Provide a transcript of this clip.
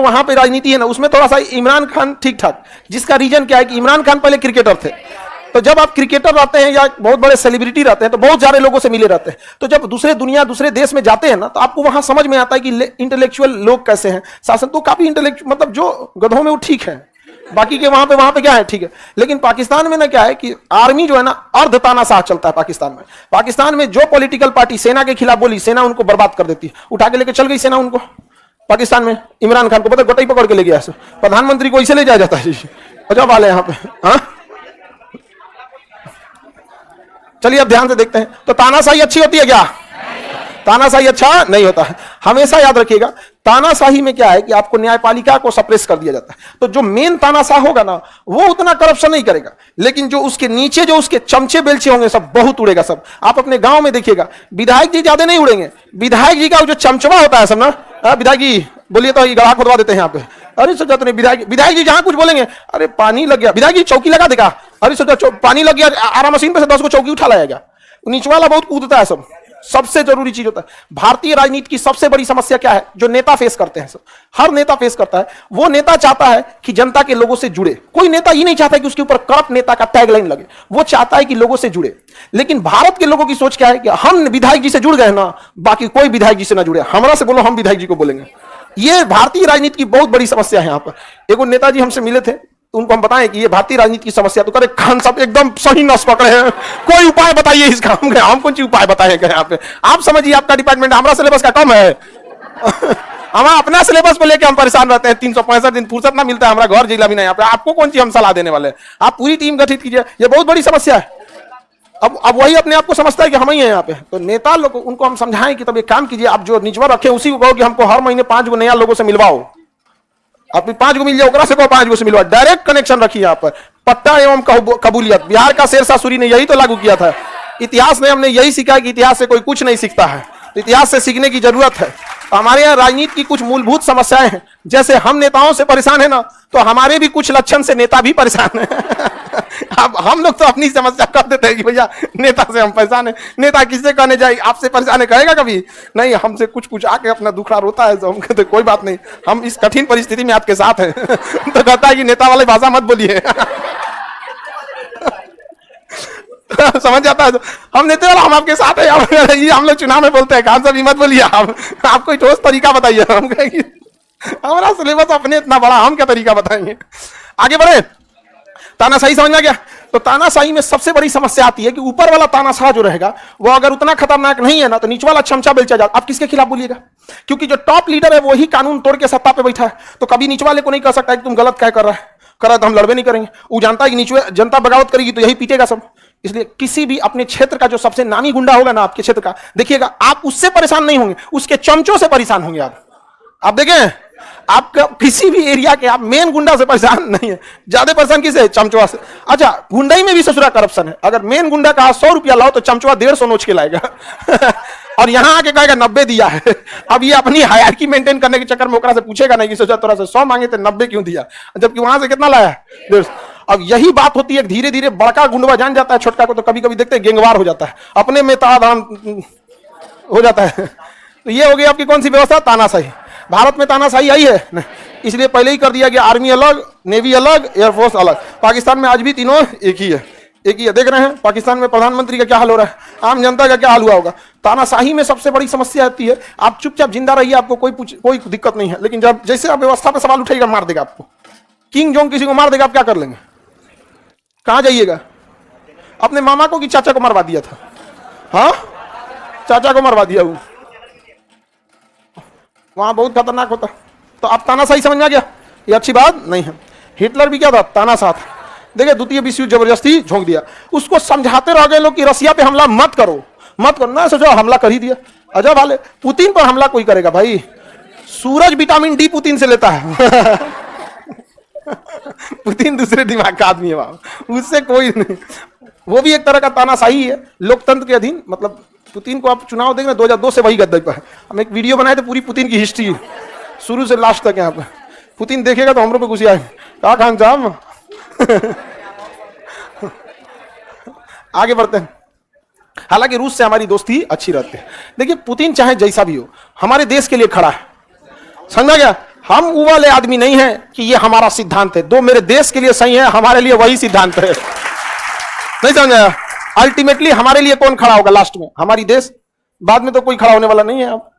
वहां पे राजनीति है ना, उसमें थोड़ा सा इमरान खान ठीक ठाक। जिसका रीजन क्या है कि इमरान खान पहले क्रिकेटर थे, तो जब आप क्रिकेटर रहते हैं या बहुत बड़े सेलिब्रिटी रहते हैं तो बहुत सारे लोगों से मिले रहते हैं, तो जब दूसरे देश में जाते हैं ना, तो आपको वहां समझ में आता है कि इंटेलेक्चुअल लोग कैसे हैं, शासन तो काफी इंटेलेक्चुअल, मतलब जो गधों में वो ठीक है, बाकी के वहां पे क्या है ठीक है। लेकिन पाकिस्तान में ना क्या है कि आर्मी जो है ना अर्ध तानाशाह चलता है पाकिस्तान में जो पॉलिटिकल पार्टी सेना के खिलाफ बोली, सेना उनको बर्बाद कर देती है, उठा के लेके चल गई सेना उनको। पाकिस्तान में इमरान खान को पता गोटाई पकड़ के ले गया, प्रधानमंत्री को इसे ले जाया जाता है, अजब वाले यहाँ पे। हाँ, चलिए अब ध्यान से देखते हैं। तो तानाशाही अच्छी होती है क्या? तानाशाही अच्छा नहीं होता है। हमेशा याद रखिएगा, तानाशाही में क्या है कि आपको न्यायपालिका को सप्रेस कर दिया जाता है। तो जो मेन तानाशाह होगा ना, वो उतना करप्शन नहीं करेगा, लेकिन जो उसके नीचे जो उसके चमचे बेलचे होंगे सब बहुत उड़ेगा सब। आप अपने गांव में देखिएगा, विधायक जी ज्यादा नहीं उड़ेंगे, विधायक जी का जो चमचमा होता है सब ना, विधायक जी बोलिए तो गड़ा खुदवा देते हैं यहाँ पे। अरे सोचा तो नहीं, विधायक जी जहां कुछ बोलेंगे, अरे पानी लग गया, विधायक जी चौकी लगा देगा, अरे सोचा पानी लग गया, आराम मशीन पे से 10 को चौकी उठा लाएगा। नीचे वाला बहुत कूदता है सब। सबसे जरूरी चीज होता है, भारतीय राजनीति की सबसे बड़ी समस्या क्या है जो नेता फेस करते हैं, सब हर नेता फेस करता है। वो नेता चाहता है कि जनता के लोगों से जुड़े। कोई नेता ये नहीं चाहता कि उसके ऊपर करप्ट नेता का टैगलाइन लगे, वो चाहता है कि लोगों से जुड़े। लेकिन भारत के लोगों की सोच क्या है कि हम विधायक जी से जुड़ गए ना, बाकी कोई विधायक जी से ना जुड़े, हमरा से बोलो हम विधायक जी को बोलेंगे। ये भारतीय राजनीति की बहुत बड़ी समस्या है। यहाँ पर एक नेताजी हमसे मिले थे, उनको हम बताएं कि ये भारतीय राजनीति की समस्या, तो करे खान साहब एकदम सही नस पकड़े हैं, कोई उपाय बताइए इस काम का। हम कौन सी उपाय बताए यहाँ पे? आप समझिए आपका डिपार्टमेंट हमारा सिलेबस का कम है। हमारा अपना सिलेबस को लेकर हम परेशान रहते हैं, 365 दिन फुर्सत ना मिलता है, हमारा घर जिला भी नहीं। यहाँ पे आपको कौन सी हम सलाह देने वाले हैं? आप पूरी टीम गठित कीजिए, ये बहुत बड़ी समस्या है। अब वही अपने आप को समझता है कि हम ही हैं यहाँ पे। तो नेता लोग उनको हम समझाएं कि तब एक काम कीजिए, आप जो निजवर रखे उसी को कहो कि हमको हर महीने 5 गो नया लोगों से मिलवाओ। आप 5 गो मिल जाए, ओकरा से कहो 5 गो से मिलवा। डायरेक्ट कनेक्शन रखिए यहाँ पर। पट्टा एवं कबूलियत, बिहार का शेरशाह सूरी ने यही तो लागू किया था। इतिहास ने हमने यही सीखा कि इतिहास से कोई कुछ नहीं सीखता है, तो इतिहास से सीखने की जरूरत है। तो हमारे यहाँ राजनीति की कुछ मूलभूत समस्याएं हैं। जैसे हम नेताओं से परेशान है ना, तो हमारे भी कुछ लक्षण से नेता भी परेशान है। अब हम लोग तो अपनी समस्या कर देते हैं कि भैया नेता से हम परेशान है। नेता किससे कहने जाए आपसे परेशान है, कहेगा कभी नहीं? हमसे कुछ आके अपना दुखड़ा रोता है, तो हम कहते कोई बात नहीं, हम इस कठिन परिस्थिति में आपके साथ हैं। तो कहता है कि नेता वाले भाषा मत बोलिए। समझ जाता है तो हम नेता वाला हम आपके साथ है। ये हम लोग चुनाव में बोलते हैं, खान साहब मत बोलिए, आप कोई ठोस तरीका बताइए। हम कहेंगे हमारा सिलेबस अपने इतना बड़ा, हम क्या तरीका बताएंगे? आगे बढ़े। तानाशाही समझ में आ गया? तो तानाशाही में सबसे बड़ी समस्या आती है कि ऊपर वाला तानाशाह जो रहेगा वो अगर उतना खतरनाक नहीं है ना, तो नीचे वाला चमचा बेलचा जाता। आप किसके खिलाफ बोलिएगा? क्योंकि जो टॉप लीडर है वही कानून तोड़ के सत्ता पे बैठा है, तो कभी नीचे वाले को नहीं कह सकता कि तुम गलत क्या कर रहा है, तो हम लड़बे नहीं करेंगे। वो जानता है कि नीचे जनता बगावत करेगी तो यही पीटेगा सब। इसलिए किसी भी अपने क्षेत्र का जो सबसे नामी गुंडा होगा ना आपके क्षेत्र का, देखिएगा आप उससे परेशान नहीं होंगे, उसके चमचों से परेशान होंगे। आप देखें, आपका किसी भी एरिया के आप मेन गुंडा से परेशान नहीं है, ज्यादा परेशान किसे? चमचुआ से। अच्छा, गुंडाई में भी ससुरा करप्शन है। अगर मेन गुंडा कहा 100 रुपया लाओ तो चमचुआ 150 नोच के लाएगा। और यहां आके कहेगा 90 दिया है। अब ये अपनी हायरार्की मेंटेन करने के चक्कर में ओकरा से पूछेगा नहीं कि सोचा तोरा से 100 मांगे थे 90 क्यों दिया, जबकि वहां से कितना लाया? 150। अब यही बात होती है, धीरे धीरे बड़का गुंडवा जान जाता है छोटका को, तो कभी कभी देखते हैं गेंगवार हो जाता है, अपने में तादान हो जाता है। तो ये हो गई आपकी कौन सी व्यवस्था? तानाशाही। भारत में तानाशाही आई है नहीं, इसलिए पहले ही कर दिया कि आर्मी अलग, नेवी अलग, एयरफोर्स अलग। पाकिस्तान में आज भी तीनों एक ही है। देख रहे हैं पाकिस्तान में प्रधानमंत्री का क्या हाल हो रहा है, आम जनता का क्या हाल हुआ होगा। तानाशाही में सबसे बड़ी समस्या आती है, आप चुपचाप जिंदा रहिए, आपको कोई दिक्कत नहीं है, लेकिन जब जैसे आप व्यवस्था पर सवाल उठाइएगा मार देगा आपको। किंग जोंग किसी को मार देगा, आप क्या कर लेंगे? कहां जाइएगा? अपने मामा को कि चाचा को मरवा दिया था? हाँ, चाचा को मरवा दिया। वो वहां बहुत खतरनाक होता। तो आप तानाशाही समझ में आ गया? ये अच्छी बात नहीं है। हिटलर भी क्या था? तानाशाह था। देखिए, द्वितीय विश्व युद्ध जबरदस्ती झोंक दिया। उसको समझाते रह गए लोग कि रसिया पे हमला मत करो ना, सोचो हमला कर ही दिया। अजब वाले। पुतिन पर हमला कोई करेगा भाई? सूरज विटामिन डी पुतिन से लेता है। पुतिन दूसरे दिमाग का आदमी है वहां, उससे कोई नहीं। वो भी एक तरह का तानाशाही है, लोकतंत्र के अधीन। मतलब पुतिन को आप चुनाव देख रहे 2002 से वही गद्दे पर है। हम एक वीडियो बनाए थे, पूरी पुतिन की हिस्ट्री शुरू से लास्ट तक। यहाँ पे पुतिन देखेगा तो हम लोग पे गुस्सा आएगा, कहा खान साहब। आगे बढ़ते हैं। हालांकि रूस से हमारी दोस्ती अच्छी रहती है। देखिए, पुतिन चाहे जैसा भी हो हमारे देश के लिए खड़ा है, समझा गया? हम वो वाले आदमी नहीं हैं कि ये हमारा सिद्धांत है, दो मेरे देश के लिए सही है, हमारे लिए वही सिद्धांत है। नहीं समझा? अल्टीमेटली हमारे लिए कौन खड़ा होगा लास्ट में? हमारी देश। बाद में तो कोई खड़ा होने वाला नहीं है। अब